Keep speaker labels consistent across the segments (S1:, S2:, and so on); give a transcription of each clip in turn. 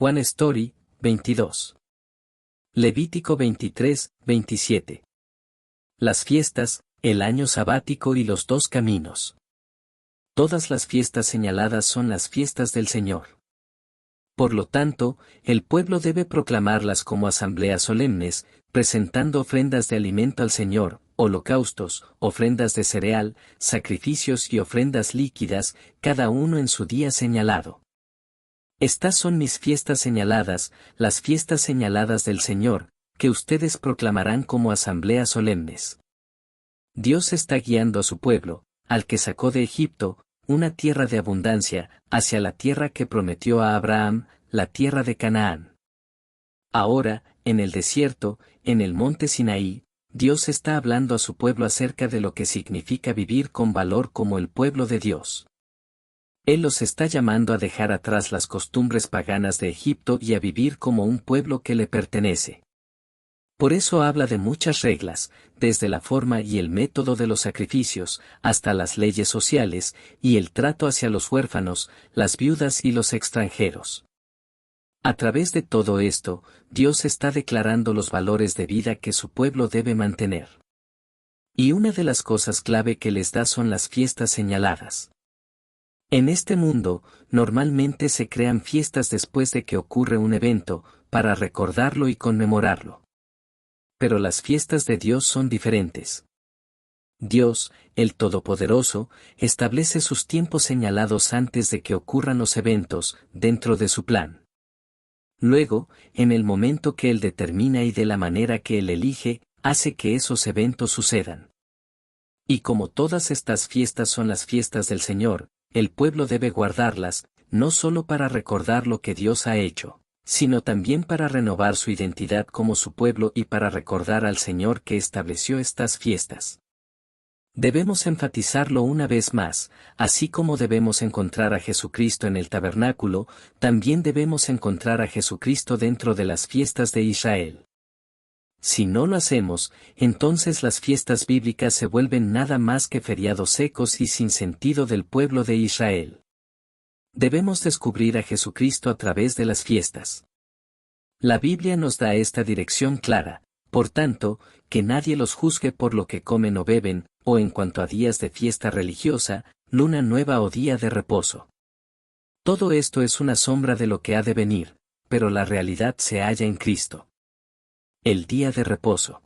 S1: One Story, 22. Levítico 23, 27. Las fiestas, el año sabático y los 2 caminos. Todas las fiestas señaladas son las fiestas del Señor. Por lo tanto, el pueblo debe proclamarlas como asambleas solemnes, presentando ofrendas de alimento al Señor, holocaustos, ofrendas de cereal, sacrificios y ofrendas líquidas, cada uno en su día señalado. Estas son mis fiestas señaladas, las fiestas señaladas del Señor, que ustedes proclamarán como asambleas solemnes. Dios está guiando a su pueblo, al que sacó de Egipto, una tierra de abundancia, hacia la tierra que prometió a Abraham, la tierra de Canaán. Ahora, en el desierto, en el monte Sinaí, Dios está hablando a su pueblo acerca de lo que significa vivir con valor como el pueblo de Dios. Él los está llamando a dejar atrás las costumbres paganas de Egipto y a vivir como un pueblo que le pertenece. Por eso habla de muchas reglas, desde la forma y el método de los sacrificios, hasta las leyes sociales, y el trato hacia los huérfanos, las viudas y los extranjeros. A través de todo esto, Dios está declarando los valores de vida que su pueblo debe mantener. Y una de las cosas clave que les da son las fiestas señaladas. En este mundo, normalmente se crean fiestas después de que ocurre un evento, para recordarlo y conmemorarlo. Pero las fiestas de Dios son diferentes. Dios, el Todopoderoso, establece sus tiempos señalados antes de que ocurran los eventos, dentro de su plan. Luego, en el momento que Él determina y de la manera que Él elige, hace que esos eventos sucedan. Y como todas estas fiestas son las fiestas del Señor, el pueblo debe guardarlas, no solo para recordar lo que Dios ha hecho, sino también para renovar su identidad como su pueblo y para recordar al Señor que estableció estas fiestas. Debemos enfatizarlo una vez más, así como debemos encontrar a Jesucristo en el tabernáculo, también debemos encontrar a Jesucristo dentro de las fiestas de Israel. Si no lo hacemos, entonces las fiestas bíblicas se vuelven nada más que feriados secos y sin sentido del pueblo de Israel. Debemos descubrir a Jesucristo a través de las fiestas. La Biblia nos da esta dirección clara, por tanto, que nadie los juzgue por lo que comen o beben, o en cuanto a días de fiesta religiosa, luna nueva o día de reposo. Todo esto es una sombra de lo que ha de venir, pero la realidad se halla en Cristo. El día de reposo.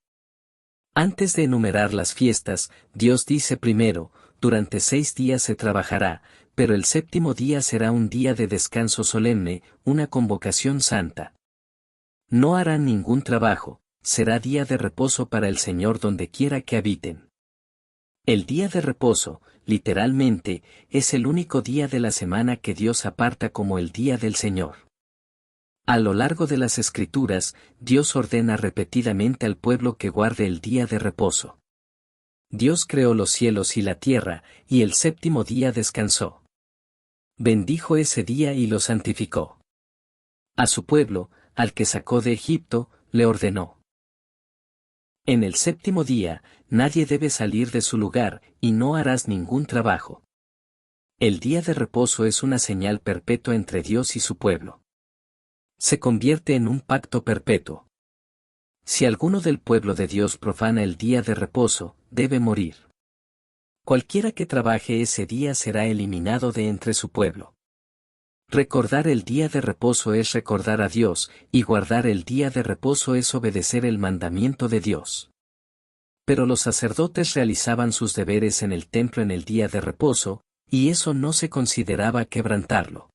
S1: Antes de enumerar las fiestas, Dios dice primero, durante 6 días se trabajará, pero el 7º día será un día de descanso solemne, una convocación santa. No harán ningún trabajo, será día de reposo para el Señor donde quiera que habiten. El día de reposo, literalmente, es el único día de la semana que Dios aparta como el día del Señor. A lo largo de las Escrituras, Dios ordena repetidamente al pueblo que guarde el día de reposo. Dios creó los cielos y la tierra, y el 7º día descansó. Bendijo ese día y lo santificó. A su pueblo, al que sacó de Egipto, le ordenó. En el 7º día, nadie debe salir de su lugar, y no harás ningún trabajo. El día de reposo es una señal perpetua entre Dios y su pueblo. Se convierte en un pacto perpetuo. Si alguno del pueblo de Dios profana el día de reposo, debe morir. Cualquiera que trabaje ese día será eliminado de entre su pueblo. Recordar el día de reposo es recordar a Dios, y guardar el día de reposo es obedecer el mandamiento de Dios. Pero los sacerdotes realizaban sus deberes en el templo en el día de reposo, y eso no se consideraba quebrantarlo.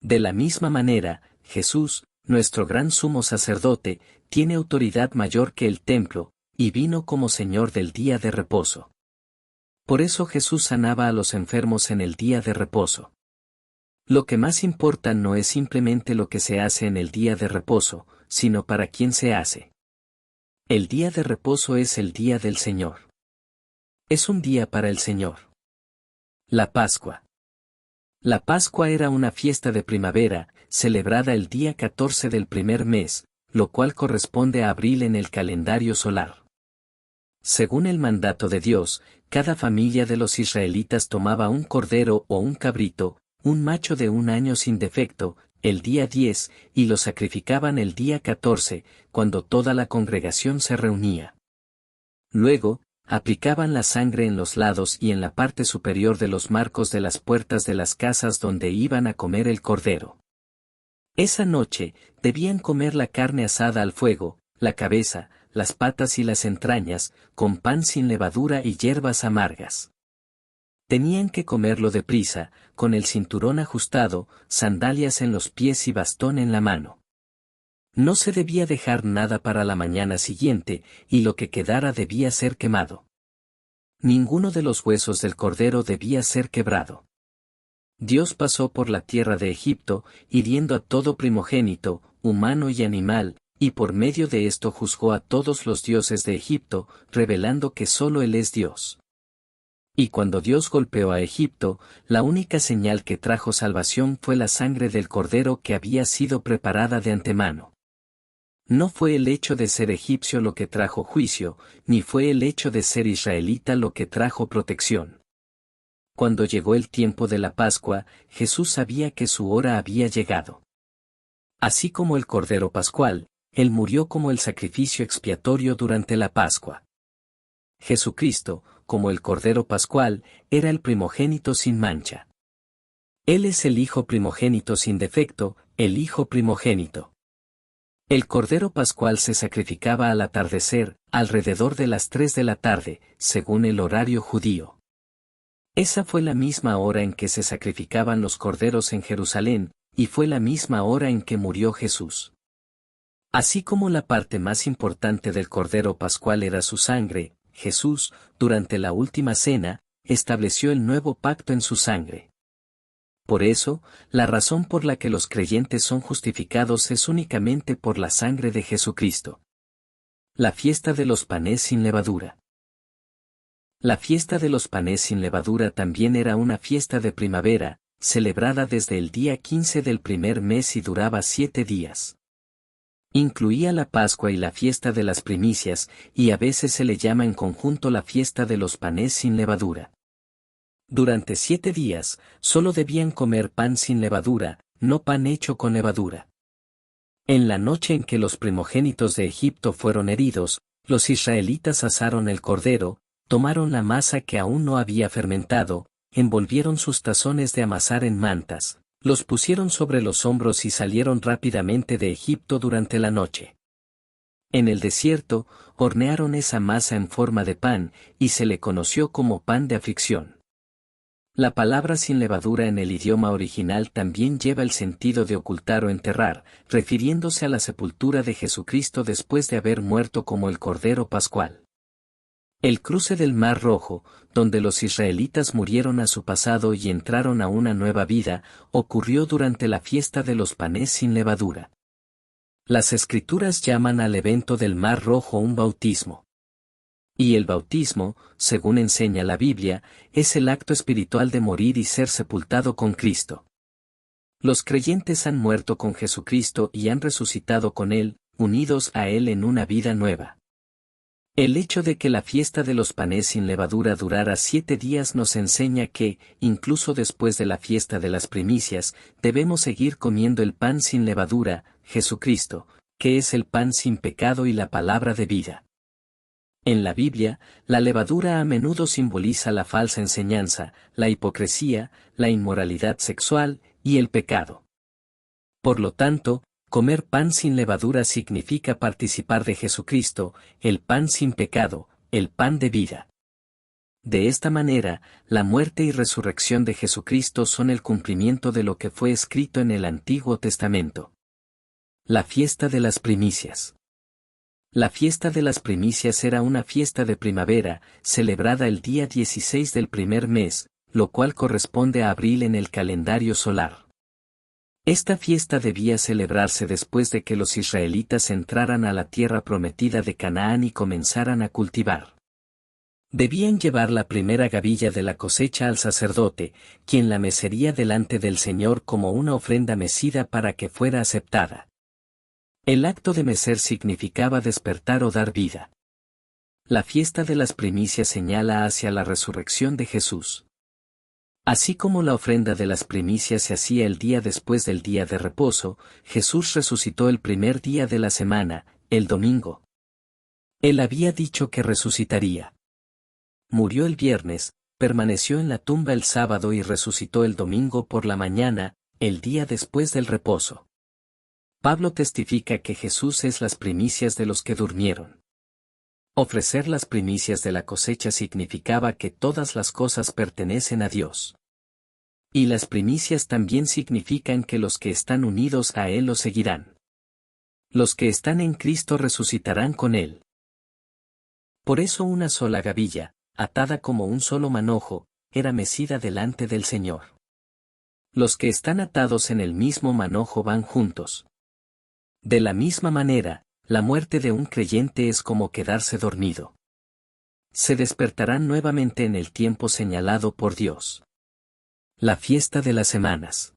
S1: De la misma manera, Jesús, nuestro gran sumo sacerdote, tiene autoridad mayor que el templo, y vino como Señor del día de reposo. Por eso Jesús sanaba a los enfermos en el día de reposo. Lo que más importa no es simplemente lo que se hace en el día de reposo, sino para quién se hace. El día de reposo es el día del Señor. Es un día para el Señor. La Pascua. La Pascua era una fiesta de primavera, celebrada el día 14 del primer mes, lo cual corresponde a abril en el calendario solar. Según el mandato de Dios, cada familia de los israelitas tomaba un cordero o un cabrito, un macho de 1 año sin defecto, el día 10, y lo sacrificaban el día 14, cuando toda la congregación se reunía. Luego, aplicaban la sangre en los lados y en la parte superior de los marcos de las puertas de las casas donde iban a comer el cordero. Esa noche, debían comer la carne asada al fuego, la cabeza, las patas y las entrañas, con pan sin levadura y hierbas amargas. Tenían que comerlo deprisa, con el cinturón ajustado, sandalias en los pies y bastón en la mano. No se debía dejar nada para la mañana siguiente, y lo que quedara debía ser quemado. Ninguno de los huesos del cordero debía ser quebrado. Dios pasó por la tierra de Egipto, hiriendo a todo primogénito, humano y animal, y por medio de esto juzgó a todos los dioses de Egipto, revelando que solo Él es Dios. Y cuando Dios golpeó a Egipto, la única señal que trajo salvación fue la sangre del cordero que había sido preparada de antemano. No fue el hecho de ser egipcio lo que trajo juicio, ni fue el hecho de ser israelita lo que trajo protección. Cuando llegó el tiempo de la Pascua, Jesús sabía que su hora había llegado. Así como el Cordero Pascual, Él murió como el sacrificio expiatorio durante la Pascua. Jesucristo, como el Cordero Pascual, era el primogénito sin mancha. Él es el Hijo primogénito sin defecto, el Hijo primogénito. El Cordero Pascual se sacrificaba al atardecer, alrededor de las 3 de la tarde, según el horario judío. Esa fue la misma hora en que se sacrificaban los corderos en Jerusalén, y fue la misma hora en que murió Jesús. Así como la parte más importante del Cordero Pascual era su sangre, Jesús, durante la última cena, estableció el nuevo pacto en su sangre. Por eso, la razón por la que los creyentes son justificados es únicamente por la sangre de Jesucristo. La fiesta de los panes sin levadura. La fiesta de los panes sin levadura también era una fiesta de primavera, celebrada desde el día 15 del primer mes y duraba 7 días. Incluía la Pascua y la fiesta de las primicias, y a veces se le llama en conjunto la fiesta de los panes sin levadura. Durante 7 días, solo debían comer pan sin levadura, no pan hecho con levadura. En la noche en que los primogénitos de Egipto fueron heridos, los israelitas asaron el cordero, tomaron la masa que aún no había fermentado, envolvieron sus tazones de amasar en mantas, los pusieron sobre los hombros y salieron rápidamente de Egipto durante la noche. En el desierto, hornearon esa masa en forma de pan, y se le conoció como pan de aflicción. La palabra sin levadura en el idioma original también lleva el sentido de ocultar o enterrar, refiriéndose a la sepultura de Jesucristo después de haber muerto como el Cordero Pascual. El cruce del Mar Rojo, donde los israelitas murieron a su pasado y entraron a una nueva vida, ocurrió durante la fiesta de los panes sin levadura. Las Escrituras llaman al evento del Mar Rojo un bautismo. Y el bautismo, según enseña la Biblia, es el acto espiritual de morir y ser sepultado con Cristo. Los creyentes han muerto con Jesucristo y han resucitado con Él, unidos a Él en una vida nueva. El hecho de que la fiesta de los panes sin levadura durara 7 días nos enseña que, incluso después de la fiesta de las primicias, debemos seguir comiendo el pan sin levadura, Jesucristo, que es el pan sin pecado y la palabra de vida. En la Biblia, la levadura a menudo simboliza la falsa enseñanza, la hipocresía, la inmoralidad sexual y el pecado. Por lo tanto, comer pan sin levadura significa participar de Jesucristo, el pan sin pecado, el pan de vida. De esta manera, la muerte y resurrección de Jesucristo son el cumplimiento de lo que fue escrito en el Antiguo Testamento. La fiesta de las primicias. La fiesta de las primicias era una fiesta de primavera, celebrada el día 16 del primer mes, lo cual corresponde a abril en el calendario solar. Esta fiesta debía celebrarse después de que los israelitas entraran a la tierra prometida de Canaán y comenzaran a cultivar. Debían llevar la primera gavilla de la cosecha al sacerdote, quien la mecería delante del Señor como una ofrenda mecida para que fuera aceptada. El acto de mecer significaba despertar o dar vida. La fiesta de las primicias señala hacia la resurrección de Jesús. Así como la ofrenda de las primicias se hacía el día después del día de reposo, Jesús resucitó el primer día de la semana, el domingo. Él había dicho que resucitaría. Murió el viernes, permaneció en la tumba el sábado y resucitó el domingo por la mañana, el día después del reposo. Pablo testifica que Jesús es las primicias de los que durmieron. Ofrecer las primicias de la cosecha significaba que todas las cosas pertenecen a Dios. Y las primicias también significan que los que están unidos a Él lo seguirán. Los que están en Cristo resucitarán con Él. Por eso una sola gavilla, atada como un solo manojo, era mecida delante del Señor. Los que están atados en el mismo manojo van juntos. De la misma manera, la muerte de un creyente es como quedarse dormido. Se despertarán nuevamente en el tiempo señalado por Dios. La fiesta de las semanas.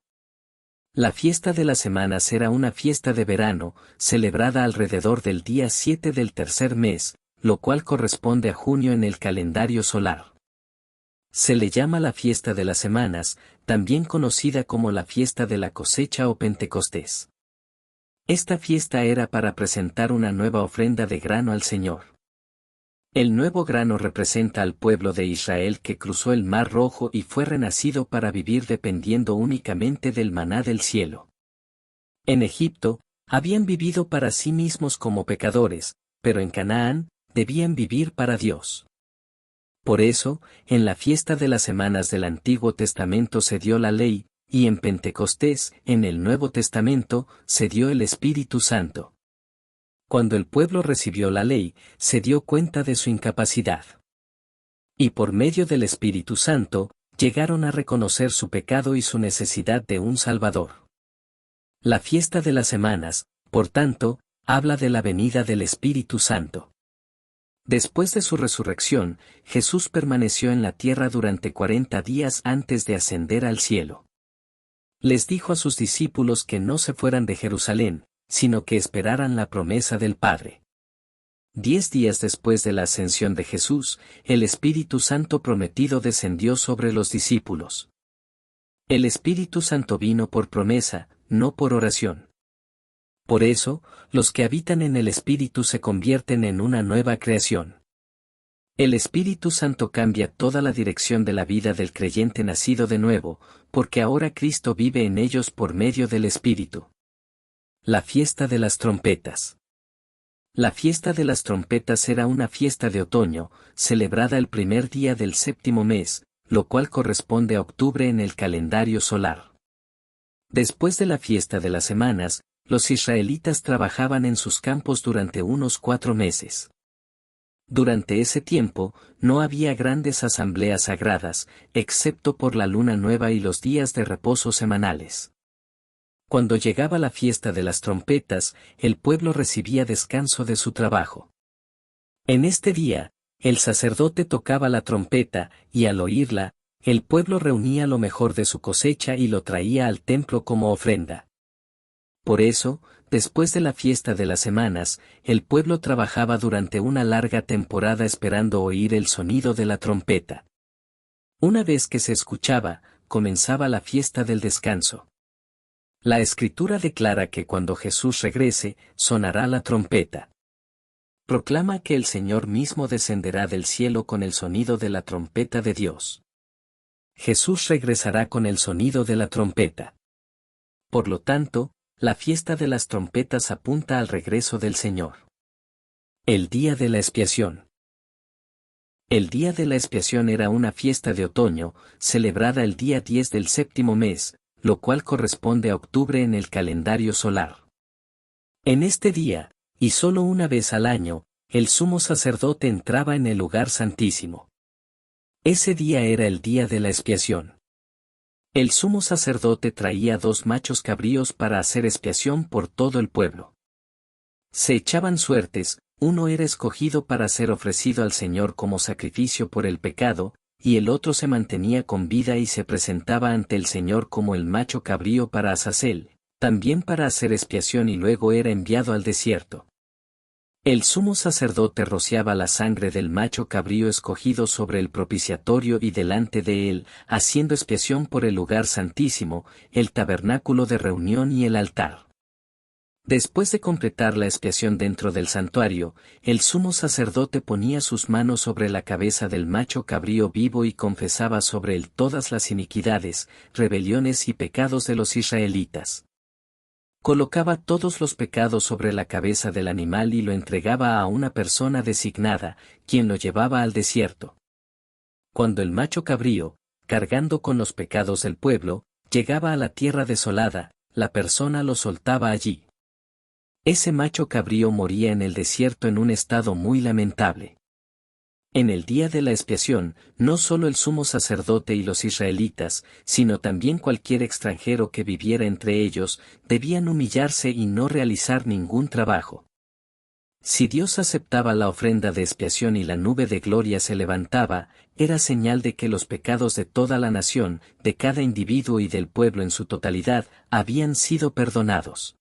S1: La fiesta de las semanas era una fiesta de verano, celebrada alrededor del día 7 del tercer mes, lo cual corresponde a junio en el calendario solar. Se le llama la fiesta de las semanas, también conocida como la fiesta de la cosecha o Pentecostés. Esta fiesta era para presentar una nueva ofrenda de grano al Señor. El nuevo grano representa al pueblo de Israel que cruzó el Mar Rojo y fue renacido para vivir dependiendo únicamente del maná del cielo. En Egipto, habían vivido para sí mismos como pecadores, pero en Canaán, debían vivir para Dios. Por eso, en la fiesta de las semanas del Antiguo Testamento se dio la ley, y en Pentecostés, en el Nuevo Testamento, se dio el Espíritu Santo. Cuando el pueblo recibió la ley, se dio cuenta de su incapacidad. Y por medio del Espíritu Santo, llegaron a reconocer su pecado y su necesidad de un Salvador. La fiesta de las semanas, por tanto, habla de la venida del Espíritu Santo. Después de su resurrección, Jesús permaneció en la tierra durante 40 días antes de ascender al cielo. Les dijo a sus discípulos que no se fueran de Jerusalén, sino que esperaran la promesa del Padre. 10 días después de la ascensión de Jesús, el Espíritu Santo prometido descendió sobre los discípulos. El Espíritu Santo vino por promesa, no por oración. Por eso, los que habitan en el Espíritu se convierten en una nueva creación. El Espíritu Santo cambia toda la dirección de la vida del creyente nacido de nuevo, porque ahora Cristo vive en ellos por medio del Espíritu. La fiesta de las trompetas. La fiesta de las trompetas era una fiesta de otoño, celebrada el primer día del séptimo mes, lo cual corresponde a octubre en el calendario solar. Después de la fiesta de las semanas, los israelitas trabajaban en sus campos durante unos 4 meses. Durante ese tiempo, no había grandes asambleas sagradas, excepto por la luna nueva y los días de reposo semanales. Cuando llegaba la fiesta de las trompetas, el pueblo recibía descanso de su trabajo. En este día, el sacerdote tocaba la trompeta, y al oírla, el pueblo reunía lo mejor de su cosecha y lo traía al templo como ofrenda. Por eso, después de la fiesta de las semanas, el pueblo trabajaba durante una larga temporada esperando oír el sonido de la trompeta. Una vez que se escuchaba, comenzaba la fiesta del descanso. La Escritura declara que cuando Jesús regrese, sonará la trompeta. Proclama que el Señor mismo descenderá del cielo con el sonido de la trompeta de Dios. Jesús regresará con el sonido de la trompeta. Por lo tanto, la fiesta de las trompetas apunta al regreso del Señor. El día de la expiación. El día de la expiación era una fiesta de otoño, celebrada el día 10 del séptimo mes, lo cual corresponde a octubre en el calendario solar. En este día, y solo una vez al año, el sumo sacerdote entraba en el lugar santísimo. Ese día era el día de la expiación. El sumo sacerdote traía 2 machos cabríos para hacer expiación por todo el pueblo. Se echaban suertes, uno era escogido para ser ofrecido al Señor como sacrificio por el pecado, y el otro se mantenía con vida y se presentaba ante el Señor como el macho cabrío para Azazel, también para hacer expiación y luego era enviado al desierto. El sumo sacerdote rociaba la sangre del macho cabrío escogido sobre el propiciatorio y delante de él, haciendo expiación por el lugar santísimo, el tabernáculo de reunión y el altar. Después de completar la expiación dentro del santuario, el sumo sacerdote ponía sus manos sobre la cabeza del macho cabrío vivo y confesaba sobre él todas las iniquidades, rebeliones y pecados de los israelitas. Colocaba todos los pecados sobre la cabeza del animal y lo entregaba a una persona designada, quien lo llevaba al desierto. Cuando el macho cabrío, cargando con los pecados del pueblo, llegaba a la tierra desolada, la persona lo soltaba allí. Ese macho cabrío moría en el desierto en un estado muy lamentable. En el día de la expiación, no solo el sumo sacerdote y los israelitas, sino también cualquier extranjero que viviera entre ellos, debían humillarse y no realizar ningún trabajo. Si Dios aceptaba la ofrenda de expiación y la nube de gloria se levantaba, era señal de que los pecados de toda la nación, de cada individuo y del pueblo en su totalidad, habían sido perdonados.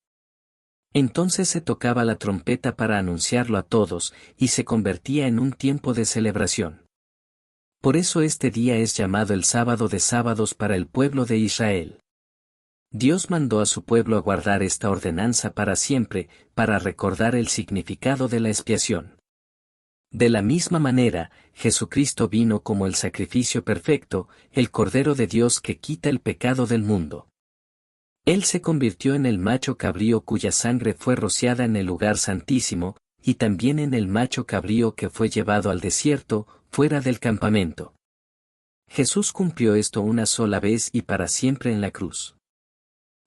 S1: Entonces se tocaba la trompeta para anunciarlo a todos, y se convertía en un tiempo de celebración. Por eso este día es llamado el sábado de sábados para el pueblo de Israel. Dios mandó a su pueblo a guardar esta ordenanza para siempre, para recordar el significado de la expiación. De la misma manera, Jesucristo vino como el sacrificio perfecto, el Cordero de Dios que quita el pecado del mundo. Él se convirtió en el macho cabrío cuya sangre fue rociada en el lugar santísimo, y también en el macho cabrío que fue llevado al desierto, fuera del campamento. Jesús cumplió esto una sola vez y para siempre en la cruz.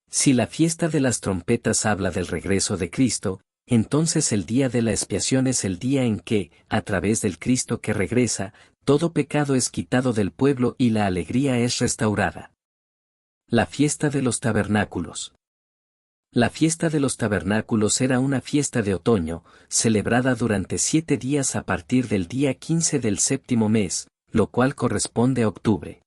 S1: Si la fiesta de las trompetas habla del regreso de Cristo, entonces el día de la expiación es el día en que, a través del Cristo que regresa, todo pecado es quitado del pueblo y la alegría es restaurada. La fiesta de los tabernáculos. La fiesta de los tabernáculos era una fiesta de otoño, celebrada durante 7 días a partir del día 15 del séptimo mes, lo cual corresponde a octubre.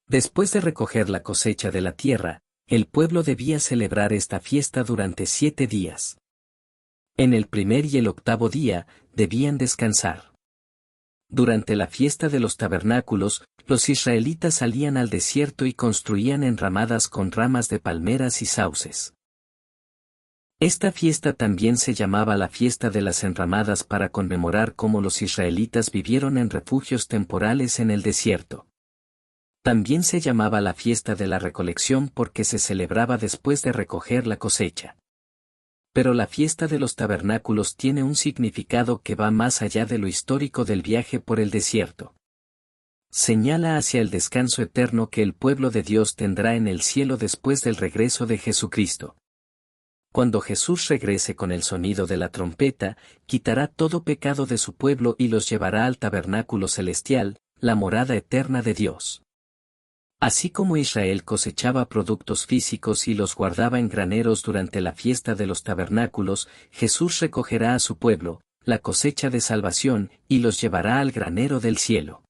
S1: Después de recoger la cosecha de la tierra, el pueblo debía celebrar esta fiesta durante 7 días. En el primer y el octavo día, debían descansar. Durante la fiesta de los tabernáculos, los israelitas salían al desierto y construían enramadas con ramas de palmeras y sauces. Esta fiesta también se llamaba la fiesta de las enramadas para conmemorar cómo los israelitas vivieron en refugios temporales en el desierto. También se llamaba la fiesta de la recolección porque se celebraba después de recoger la cosecha. Pero la fiesta de los tabernáculos tiene un significado que va más allá de lo histórico del viaje por el desierto. Señala hacia el descanso eterno que el pueblo de Dios tendrá en el cielo después del regreso de Jesucristo. Cuando Jesús regrese con el sonido de la trompeta, quitará todo pecado de su pueblo y los llevará al tabernáculo celestial, la morada eterna de Dios. Así como Israel cosechaba productos físicos y los guardaba en graneros durante la fiesta de los tabernáculos, Jesús recogerá a su pueblo, la cosecha de salvación, y los llevará al granero del cielo.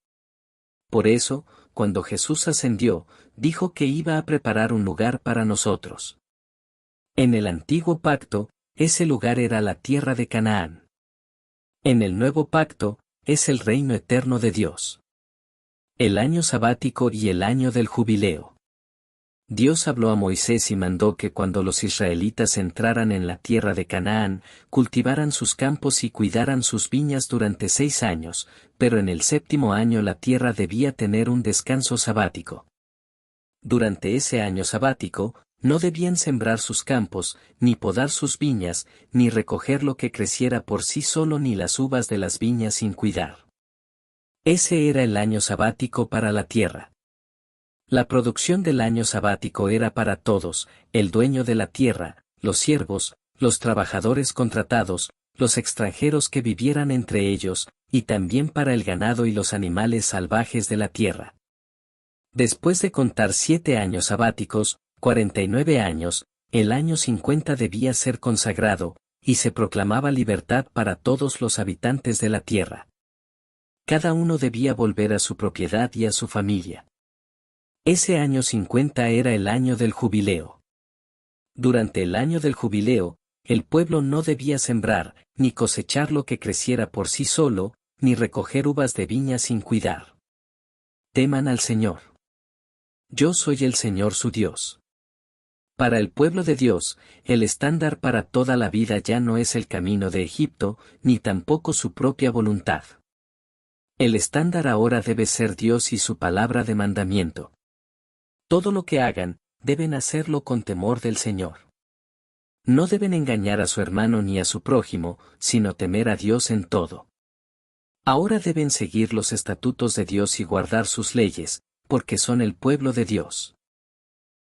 S1: Por eso, cuando Jesús ascendió, dijo que iba a preparar un lugar para nosotros. En el antiguo pacto, ese lugar era la tierra de Canaán. En el nuevo pacto, es el reino eterno de Dios. El año sabático y el año del jubileo. Dios habló a Moisés y mandó que cuando los israelitas entraran en la tierra de Canaán, cultivaran sus campos y cuidaran sus viñas durante 6 años, pero en el 7º año la tierra debía tener un descanso sabático. Durante ese año sabático, no debían sembrar sus campos, ni podar sus viñas, ni recoger lo que creciera por sí solo ni las uvas de las viñas sin cuidar. Ese era el año sabático para la tierra. La producción del año sabático era para todos, el dueño de la tierra, los siervos, los trabajadores contratados, los extranjeros que vivieran entre ellos, y también para el ganado y los animales salvajes de la tierra. Después de contar 7 años sabáticos, 49 años, el año 50 debía ser consagrado, y se proclamaba libertad para todos los habitantes de la tierra. Cada uno debía volver a su propiedad y a su familia. Ese año 50 era el año del jubileo. Durante el año del jubileo, el pueblo no debía sembrar, ni cosechar lo que creciera por sí solo, ni recoger uvas de viña sin cuidar. Teman al Señor. Yo soy el Señor su Dios. Para el pueblo de Dios, el estándar para toda la vida ya no es el camino de Egipto, ni tampoco su propia voluntad. El estándar ahora debe ser Dios y su palabra de mandamiento. Todo lo que hagan, deben hacerlo con temor del Señor. No deben engañar a su hermano ni a su prójimo, sino temer a Dios en todo. Ahora deben seguir los estatutos de Dios y guardar sus leyes, porque son el pueblo de Dios.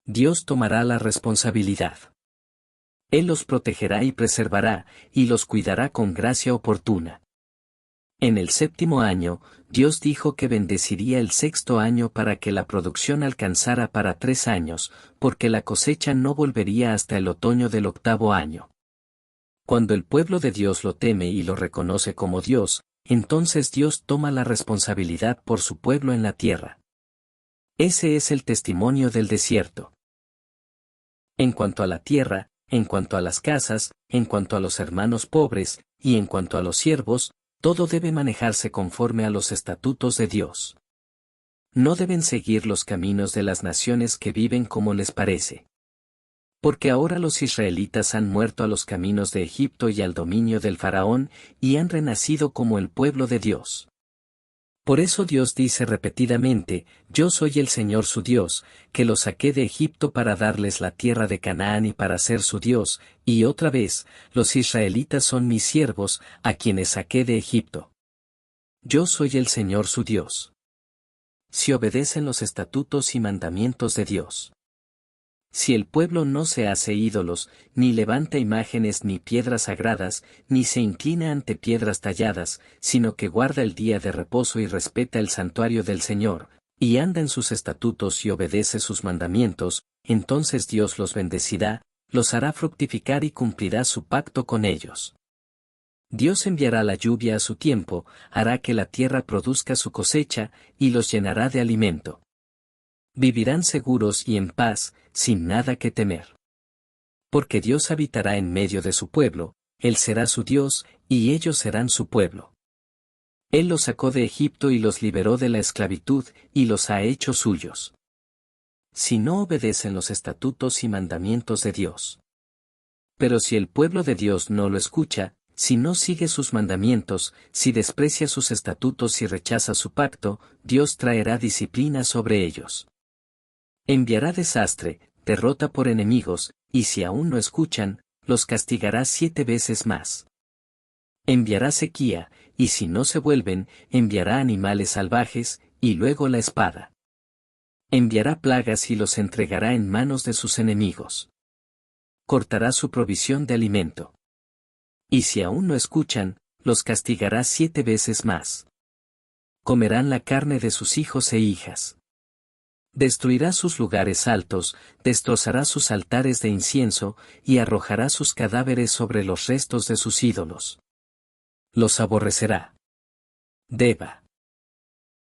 S1: Dios tomará la responsabilidad. Él los protegerá y preservará, y los cuidará con gracia oportuna. En el 7º año, Dios dijo que bendeciría el 6º año para que la producción alcanzara para 3 años, porque la cosecha no volvería hasta el otoño del 8º año. Cuando el pueblo de Dios lo teme y lo reconoce como Dios, entonces Dios toma la responsabilidad por su pueblo en la tierra. Ese es el testimonio del desierto. En cuanto a la tierra, en cuanto a las casas, en cuanto a los hermanos pobres, y en cuanto a los siervos, todo debe manejarse conforme a los estatutos de Dios. No deben seguir los caminos de las naciones que viven como les parece. Porque ahora los israelitas han muerto a los caminos de Egipto y al dominio del faraón, y han renacido como el pueblo de Dios. Por eso Dios dice repetidamente, yo soy el Señor su Dios, que los saqué de Egipto para darles la tierra de Canaán y para ser su Dios, y otra vez, los israelitas son mis siervos, a quienes saqué de Egipto. Yo soy el Señor su Dios. Si obedecen los estatutos y mandamientos de Dios. Si el pueblo no se hace ídolos, ni levanta imágenes ni piedras sagradas, ni se inclina ante piedras talladas, sino que guarda el día de reposo y respeta el santuario del Señor, y anda en sus estatutos y obedece sus mandamientos, entonces Dios los bendecirá, los hará fructificar y cumplirá su pacto con ellos. Dios enviará la lluvia a su tiempo, hará que la tierra produzca su cosecha, y los llenará de alimento. Vivirán seguros y en paz, sin nada que temer. Porque Dios habitará en medio de su pueblo, Él será su Dios, y ellos serán su pueblo. Él los sacó de Egipto y los liberó de la esclavitud, y los ha hecho suyos. Si no obedecen los estatutos y mandamientos de Dios. Pero si el pueblo de Dios no lo escucha, si no sigue sus mandamientos, si desprecia sus estatutos y rechaza su pacto, Dios traerá disciplina sobre ellos. Enviará desastre, derrota por enemigos, y si aún no escuchan, los castigará 7 veces más. Enviará sequía, y si no se vuelven, enviará animales salvajes, y luego la espada. Enviará plagas y los entregará en manos de sus enemigos. Cortará su provisión de alimento. Y si aún no escuchan, los castigará 7 veces más. Comerán la carne de sus hijos e hijas. Destruirá sus lugares altos, destrozará sus altares de incienso, y arrojará sus cadáveres sobre los restos de sus ídolos. Los aborrecerá. Deva.